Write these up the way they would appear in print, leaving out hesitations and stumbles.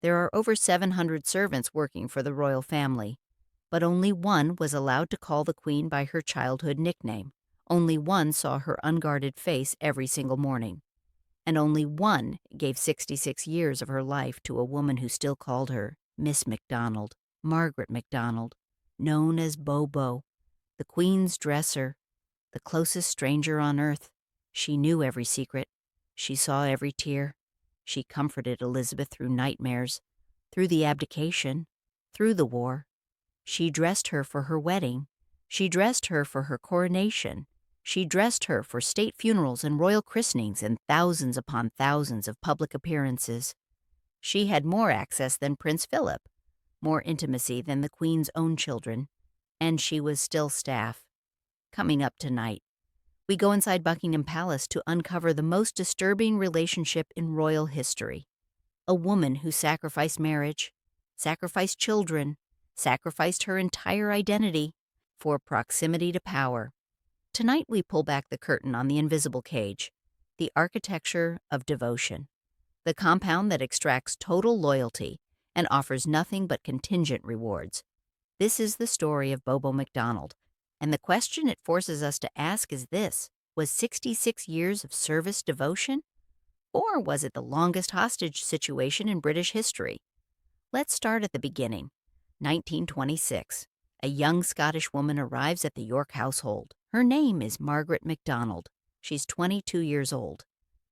There are over 700 servants working for the royal family, but only one was allowed to call the queen by her childhood nickname. Only one saw her unguarded face every single morning. And only one gave 66 years of her life to a woman who still called her Miss MacDonald, Margaret MacDonald, known as Bobo, the queen's dresser, the closest stranger on earth. She knew every secret. She saw every tear. She comforted Elizabeth through nightmares, through the abdication, through the war. She dressed her for her wedding. She dressed her for her coronation. She dressed her for state funerals and royal christenings and thousands upon thousands of public appearances. She had more access than Prince Philip, more intimacy than the Queen's own children, and she was still staff. Coming up tonight, we go inside Buckingham Palace to uncover the most disturbing relationship in royal history. A woman who sacrificed marriage, sacrificed children, sacrificed her entire identity for proximity to power. Tonight we pull back the curtain on the invisible cage, the architecture of devotion, the compound that extracts total loyalty and offers nothing but contingent rewards. This is the story of Bobo MacDonald, and the question it forces us to ask is this: was 66 years of service devotion? Or was it the longest hostage situation in British history? Let's start at the beginning. 1926. A young Scottish woman arrives at the York household. Her name is Margaret MacDonald. She's 22 years old,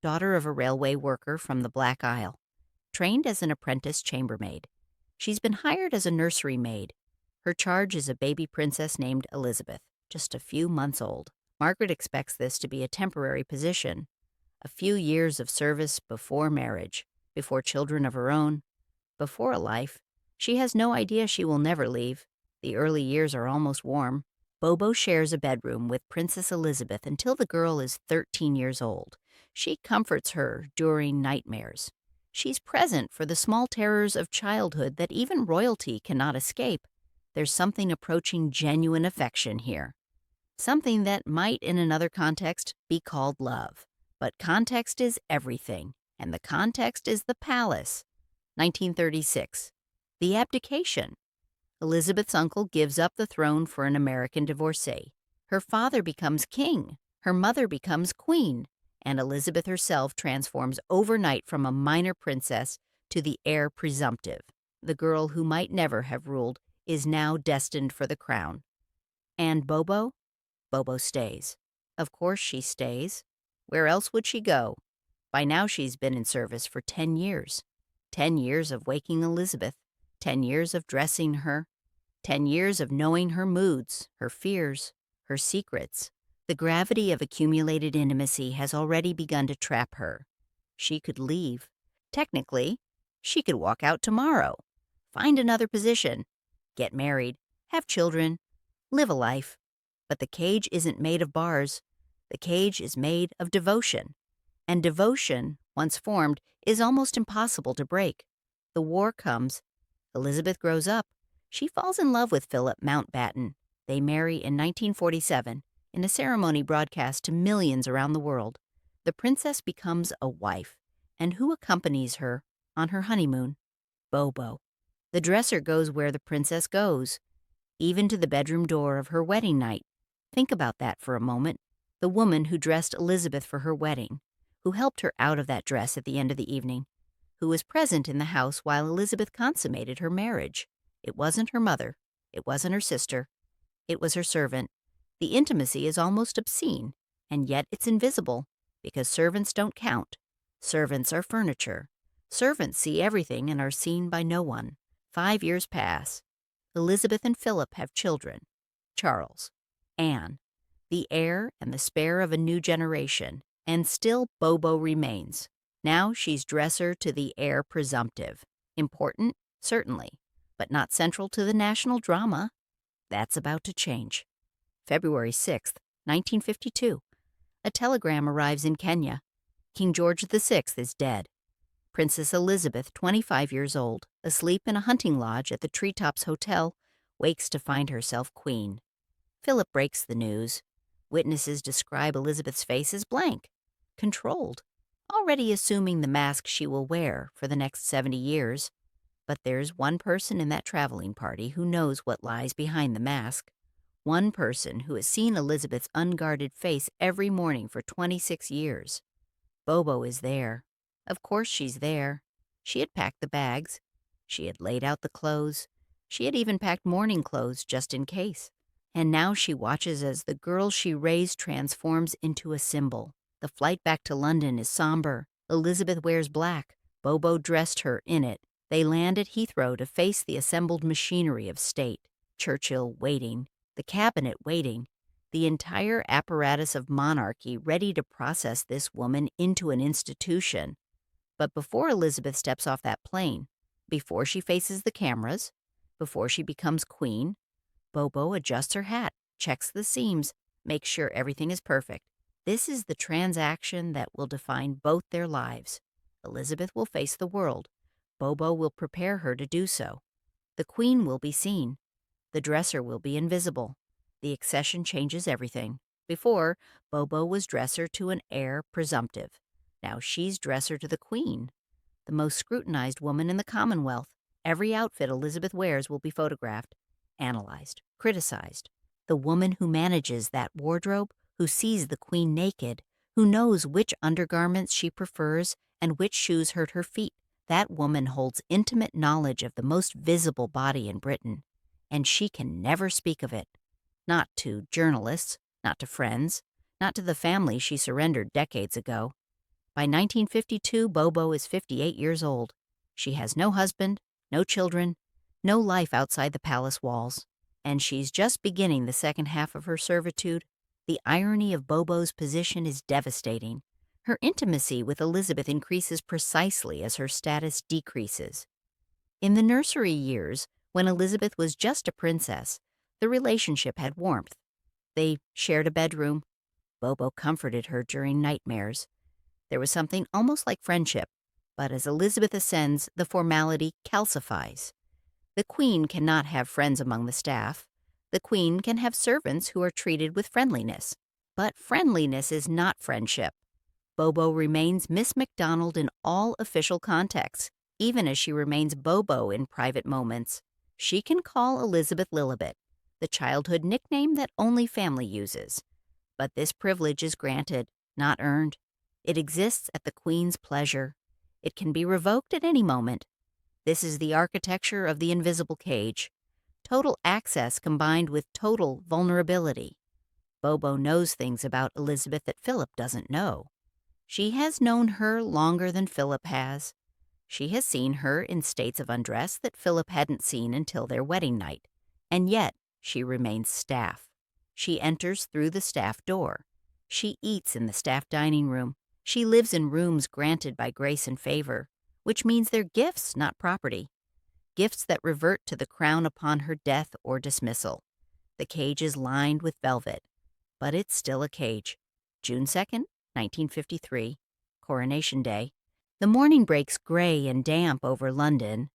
daughter of a railway worker from the Black Isle, trained as an apprentice chambermaid. She's been hired as a nursery maid. Her charge is a baby princess named Elizabeth, just a few months old. Margaret expects this to be a temporary position, a few years of service before marriage, before children of her own, before a life. She has no idea she will never leave. The early years are almost warm. Bobo shares a bedroom with Princess Elizabeth until the girl is 13 years old. She comforts her during nightmares. She's present for the small terrors of childhood that even royalty cannot escape. There's something approaching genuine affection here. Something that might, in another context, be called love. But context is everything, and the context is the palace. 1936. The abdication. Elizabeth's uncle gives up the throne for an American divorcee. Her father becomes king. Her mother becomes queen. And Elizabeth herself transforms overnight from a minor princess to the heir presumptive. The girl who might never have ruled is now destined for the crown. And Bobo? Bobo stays. Of course she stays. Where else would she go? By now she's been in service for 10 years. 10 years of waking Elizabeth. 10 years of dressing her. 10 years of knowing her moods, her fears, her secrets. The gravity of accumulated intimacy has already begun to trap her. She could leave. Technically, she could walk out tomorrow, find another position, get married, have children, live a life. But the cage isn't made of bars. The cage is made of devotion. And devotion, once formed, is almost impossible to break. The war comes. Elizabeth grows up. She falls in love with Philip Mountbatten. They marry in 1947 in a ceremony broadcast to millions around the world. The princess becomes a wife. And who accompanies her on her honeymoon? Bobo. The dresser goes where the princess goes, even to the bedroom door of her wedding night. Think about that for a moment. The woman who dressed Elizabeth for her wedding, who helped her out of that dress at the end of the evening, who was present in the house while Elizabeth consummated her marriage. It wasn't her mother. It wasn't her sister. It was her servant. The intimacy is almost obscene, and yet it's invisible, because servants don't count. Servants are furniture. Servants see everything and are seen by no one. 5 years pass. Elizabeth and Philip have children. Charles. Anne. The heir and the spare of a new generation. And still Bobo remains. Now she's dresser to the heir presumptive. Important? Certainly. But not central to the national drama. That's about to change. February 6th, 1952. A telegram arrives in Kenya. King George VI is dead. Princess Elizabeth, 25 years old, asleep in a hunting lodge at the Treetops Hotel, wakes to find herself queen. Philip breaks the news. Witnesses describe Elizabeth's face as blank, controlled, already assuming the mask she will wear for the next 70 years. But there's one person in that traveling party who knows what lies behind the mask. One person who has seen Elizabeth's unguarded face every morning for 26 years. Bobo is there. Of course she's there. She had packed the bags. She had laid out the clothes. She had even packed morning clothes just in case. And now she watches as the girl she raised transforms into a symbol. The flight back to London is somber. Elizabeth wears black. Bobo dressed her in it. They land at Heathrow to face the assembled machinery of state. Churchill waiting. The cabinet waiting. The entire apparatus of monarchy ready to process this woman into an institution. But before Elizabeth steps off that plane, before she faces the cameras, before she becomes queen, Bobo adjusts her hat, checks the seams, makes sure everything is perfect. This is the transaction that will define both their lives. Elizabeth will face the world. Bobo will prepare her to do so. The queen will be seen. The dresser will be invisible. The accession changes everything. Before, Bobo was dresser to an heir presumptive. Now she's dresser to the queen, the most scrutinized woman in the Commonwealth. Every outfit Elizabeth wears will be photographed, analyzed, criticized. The woman who manages that wardrobe, who sees the queen naked, who knows which undergarments she prefers and which shoes hurt her feet, that woman holds intimate knowledge of the most visible body in Britain, and she can never speak of it. Not to journalists, not to friends, not to the family she surrendered decades ago. By 1952, Bobo is 58 years old. She has no husband, no children, no life outside the palace walls. And she's just beginning the second half of her servitude. The irony of Bobo's position is devastating. Her intimacy with Elizabeth increases precisely as her status decreases. In the nursery years, when Elizabeth was just a princess, the relationship had warmth. They shared a bedroom. Bobo comforted her during nightmares. There was something almost like friendship, but as Elizabeth ascends, the formality calcifies. The queen cannot have friends among the staff. The queen can have servants who are treated with friendliness. But friendliness is not friendship. Bobo remains Miss MacDonald in all official contexts, even as she remains Bobo in private moments. She can call Elizabeth Lilibet, the childhood nickname that only family uses. But this privilege is granted, not earned. It exists at the Queen's pleasure. It can be revoked at any moment. This is the architecture of the invisible cage. Total access combined with total vulnerability. Bobo knows things about Elizabeth that Philip doesn't know. She has known her longer than Philip has. She has seen her in states of undress that Philip hadn't seen until their wedding night. And yet, she remains staff. She enters through the staff door. She eats in the staff dining room. She lives in rooms granted by grace and favor, which means they're gifts, not property. Gifts that revert to the crown upon her death or dismissal. The cage is lined with velvet, but it's still a cage. June 2nd, 1953, Coronation Day. The morning breaks gray and damp over London.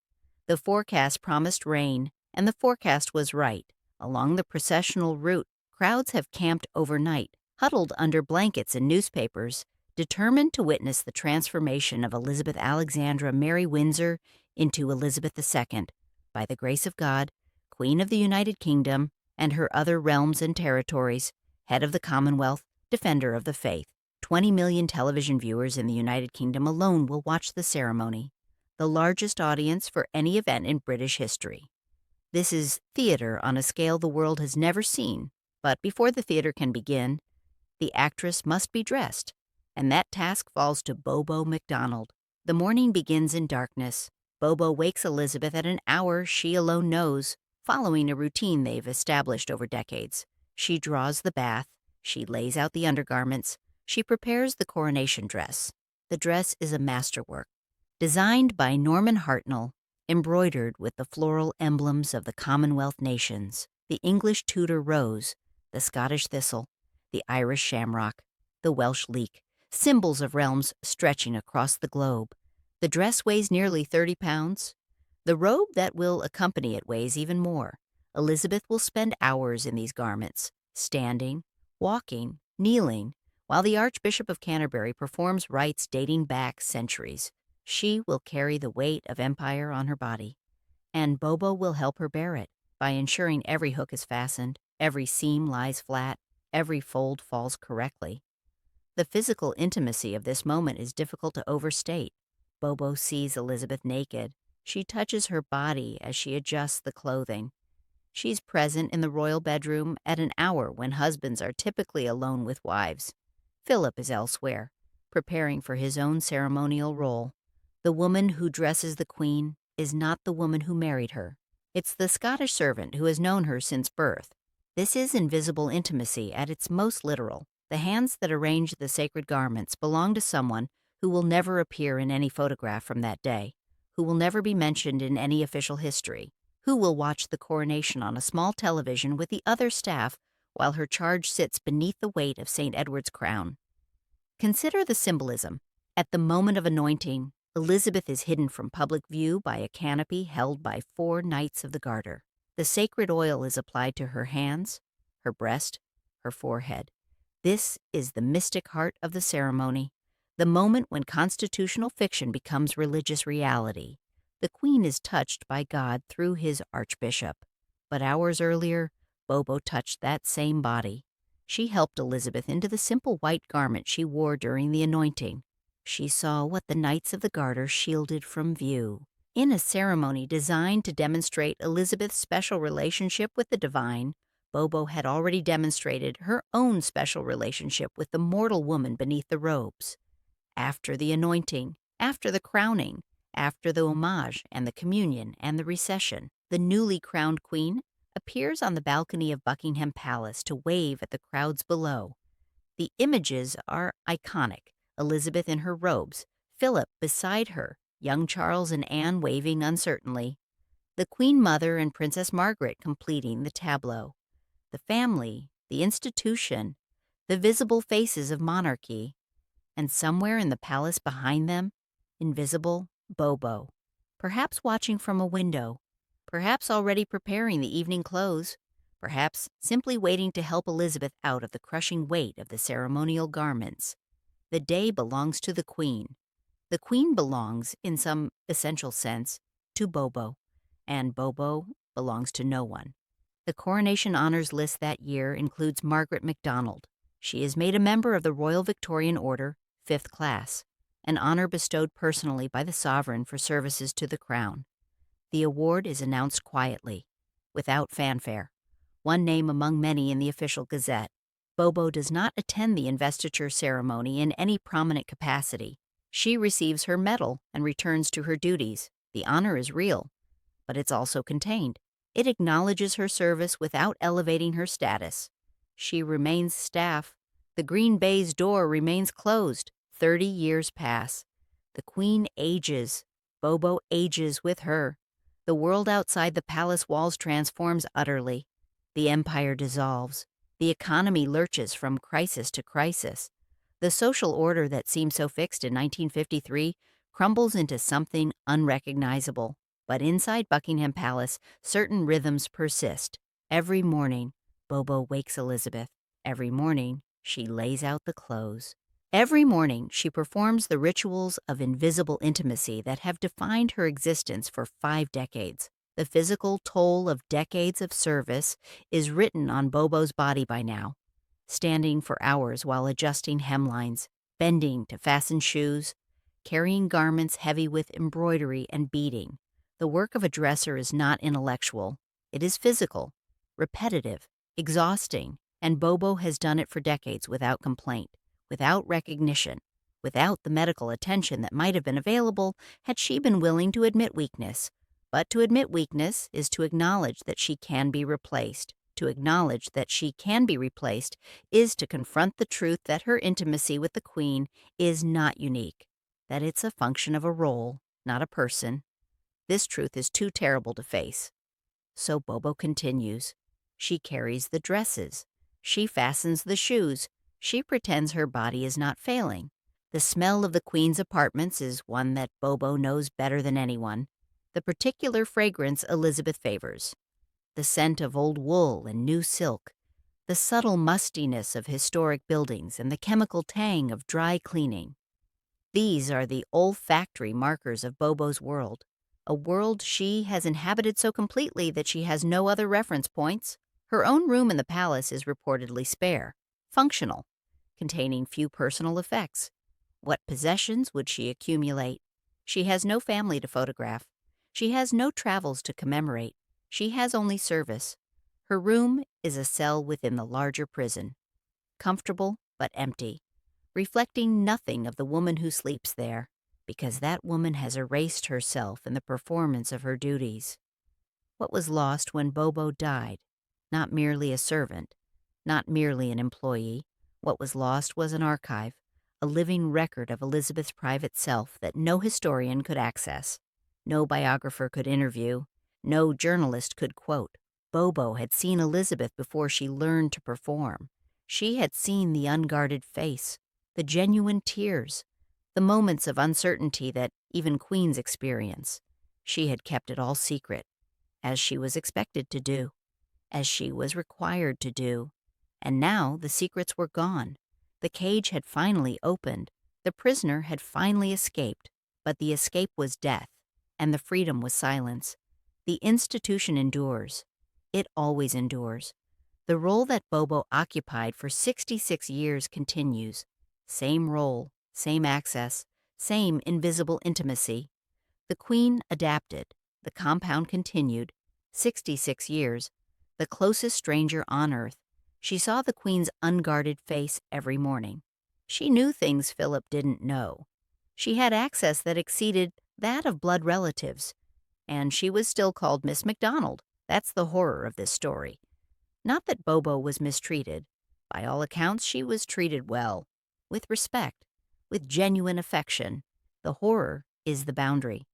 The forecast promised rain, and the forecast was right. Along the processional route, crowds have camped overnight, huddled under blankets and newspapers, determined to witness the transformation of Elizabeth Alexandra Mary Windsor into Elizabeth II, by the grace of God, Queen of the United Kingdom and her other realms and territories, head of the Commonwealth, defender of the faith. 20 million television viewers in the United Kingdom alone will watch the ceremony, the largest audience for any event in British history. This is theater on a scale the world has never seen, but before the theater can begin, the actress must be dressed, and that task falls to Bobo MacDonald. The morning begins in darkness. Bobo wakes Elizabeth at an hour she alone knows, following a routine they've established over decades. She draws the bath, she lays out the undergarments, she prepares the coronation dress. The dress is a masterwork, designed by Norman Hartnell, embroidered with the floral emblems of the Commonwealth nations, the English Tudor rose, the Scottish thistle, the Irish shamrock, the Welsh leek, symbols of realms stretching across the globe. The dress weighs nearly 30 pounds. The robe that will accompany it weighs even more. Elizabeth will spend hours in these garments, standing, walking, kneeling, while the Archbishop of Canterbury performs rites dating back centuries. She will carry the weight of empire on her body. and Bobo will help her bear it by ensuring every hook is fastened, every seam lies flat, every fold falls correctly. The physical intimacy of this moment is difficult to overstate. Bobo sees Elizabeth naked. She touches her body as she adjusts the clothing. She's present in the royal bedroom at an hour when husbands are typically alone with wives. Philip is elsewhere, preparing for his own ceremonial role. The woman who dresses the queen is not the woman who married her. It's the Scottish servant who has known her since birth. This is invisible intimacy at its most literal. The hands that arrange the sacred garments belong to someone who will never appear in any photograph from that day, who will never be mentioned in any official history, who will watch the coronation on a small television with the other staff while her charge sits beneath the weight of St. Edward's crown. Consider the symbolism. At the moment of anointing, Elizabeth is hidden from public view by a canopy held by 4 Knights of the Garter. The sacred oil is applied to her hands, her breast, her forehead. This is the mystic heart of the ceremony, the moment when constitutional fiction becomes religious reality. The Queen is touched by God through his Archbishop. But hours earlier, Bobo touched that same body. She helped Elizabeth into the simple white garment she wore during the anointing. She saw what the Knights of the Garter shielded from view. In a ceremony designed to demonstrate Elizabeth's special relationship with the divine, Bobo had already demonstrated her own special relationship with the mortal woman beneath the robes. After the anointing, after the crowning, after the homage and the communion and the recession, the newly crowned queen appears on the balcony of Buckingham Palace to wave at the crowds below. The images are iconic: Elizabeth in her robes, Philip beside her, young Charles and Anne waving uncertainly, the Queen Mother and Princess Margaret completing the tableau. The family, the institution, the visible faces of monarchy, and somewhere in the palace behind them, invisible, Bobo, perhaps watching from a window, perhaps already preparing the evening clothes, perhaps simply waiting to help Elizabeth out of the crushing weight of the ceremonial garments. The day belongs to the Queen. The Queen belongs, in some essential sense, to Bobo, and Bobo belongs to no one. The coronation honors list that year includes Margaret MacDonald. She is made a member of the Royal Victorian Order, 5th class, an honor bestowed personally by the sovereign for services to the crown. The award is announced quietly, without fanfare, one name among many in the official gazette. Bobo does not attend the investiture ceremony in any prominent capacity. She receives her medal and returns to her duties. The honor is real, but it's also contained. It acknowledges her service without elevating her status. She remains staff. The green baize door remains closed. 30 years pass. The Queen ages. Bobo ages with her. The world outside the palace walls transforms utterly. The empire dissolves. The economy lurches from crisis to crisis. The social order that seemed so fixed in 1953 crumbles into something unrecognizable. But inside Buckingham Palace, certain rhythms persist. Every morning, Bobo wakes Elizabeth. Every morning, she lays out the clothes. Every morning, she performs the rituals of invisible intimacy that have defined her existence for 5 decades. The physical toll of decades of service is written on Bobo's body by now, standing for hours while adjusting hemlines, bending to fasten shoes, carrying garments heavy with embroidery and beading. The work of a dresser is not intellectual. It is physical, repetitive, exhausting, and Bobo has done it for decades without complaint, without recognition, without the medical attention that might have been available had she been willing to admit weakness. But to admit weakness is to acknowledge that she can be replaced. To acknowledge that she can be replaced is to confront the truth that her intimacy with the Queen is not unique, that it's a function of a role, not a person. This truth is too terrible to face. So Bobo continues. She carries the dresses. She fastens the shoes. She pretends her body is not failing. The smell of the Queen's apartments is one that Bobo knows better than anyone. The particular fragrance Elizabeth favors. The scent of old wool and new silk. The subtle mustiness of historic buildings and the chemical tang of dry cleaning. These are the olfactory markers of Bobo's world. a world she has inhabited so completely that she has no other reference points. Her own room in the palace is reportedly spare, functional, containing few personal effects. What possessions would she accumulate? She has no family to photograph. She has no travels to commemorate. She has only service. Her room is a cell within the larger prison, comfortable but empty, reflecting nothing of the woman who sleeps there, because that woman has erased herself in the performance of her duties. What was lost when Bobo died? Not merely a servant, not merely an employee. What was lost was an archive, a living record of Elizabeth's private self that no historian could access, no biographer could interview, no journalist could quote. Bobo had seen Elizabeth before she learned to perform. She had seen the unguarded face, the genuine tears, the moments of uncertainty that even queens experience. She had kept it all secret, as she was expected to do, as she was required to do. And now the secrets were gone. The cage had finally opened. The prisoner had finally escaped. But the escape was death, and the freedom was silence. The institution endures. It always endures. The role that Bobo occupied for 66 years continues. Same role, same access, same invisible intimacy. The queen adapted. The compound continued. 66 years. The closest stranger on earth. She saw the queen's unguarded face every morning. She knew things Philip didn't know. She had access that exceeded that of blood relatives. And she was still called Miss MacDonald. That's the horror of this story. Not that Bobo was mistreated. By all accounts, she was treated well, with respect, with genuine affection. The horror is the boundary.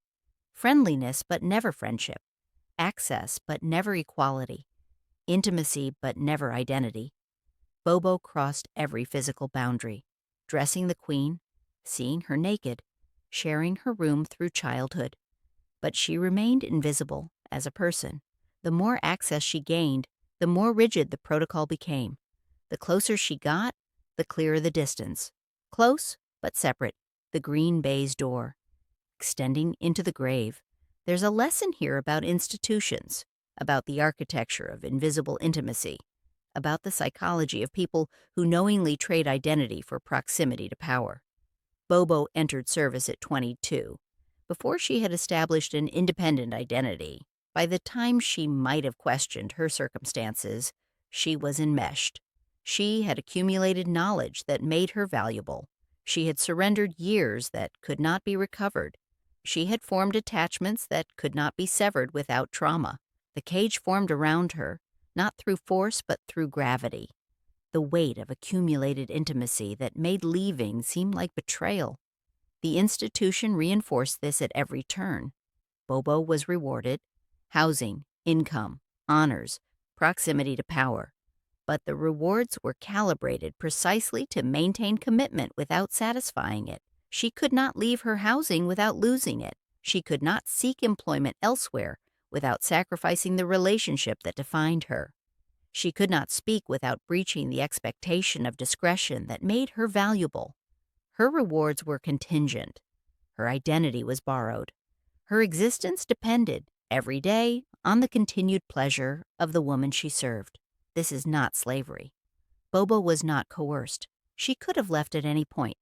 Friendliness, but never friendship. Access, but never equality. Intimacy, but never identity. Bobo crossed every physical boundary, dressing the queen, seeing her naked, sharing her room through childhood. But she remained invisible as a person. The more access she gained, the more rigid the protocol became. The closer she got, the clearer the distance. Close, but separate, the green baize door, extending into the grave. There's a lesson here about institutions, about the architecture of invisible intimacy, about the psychology of people who knowingly trade identity for proximity to power. Bobo entered service at 22, before she had established an independent identity. By the time she might have questioned her circumstances, she was enmeshed. She had accumulated knowledge that made her valuable. She had surrendered years that could not be recovered. She had formed attachments that could not be severed without trauma. The cage formed around her, not through force but through gravity. The weight of accumulated intimacy that made leaving seem like betrayal. The institution reinforced this at every turn. Bobo was rewarded. Housing, income, honors, proximity to power. But the rewards were calibrated precisely to maintain commitment without satisfying it. She could not leave her housing without losing it. She could not seek employment elsewhere without sacrificing the relationship that defined her. She could not speak without breaching the expectation of discretion that made her valuable. Her rewards were contingent. Her identity was borrowed. Her existence depended, every day, on the continued pleasure of the woman she served. This is not slavery. Bobo was not coerced. She could have left at any point.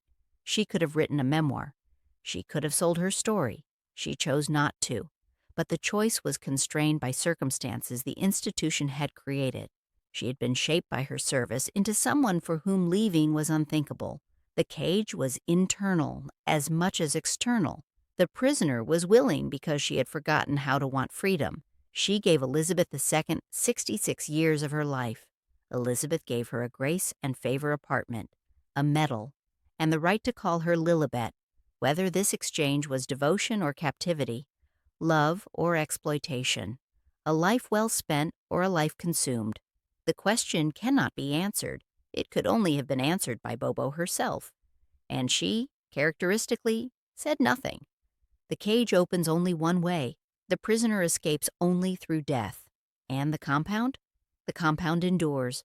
She could have written a memoir. She could have sold her story. She chose not to. But the choice was constrained by circumstances the institution had created. She had been shaped by her service into someone for whom leaving was unthinkable. The cage was internal as much as external. The prisoner was willing because she had forgotten how to want freedom. She gave Elizabeth II 66 years of her life. Elizabeth gave her a grace and favor apartment, a medal, and the right to call her Lilibet, whether this exchange was devotion or captivity, love or exploitation, a life well spent or a life consumed. The question cannot be answered. It could only have been answered by Bobo herself. And she, characteristically, said nothing. The cage opens only one way. The prisoner escapes only through death. And the compound? The compound endures.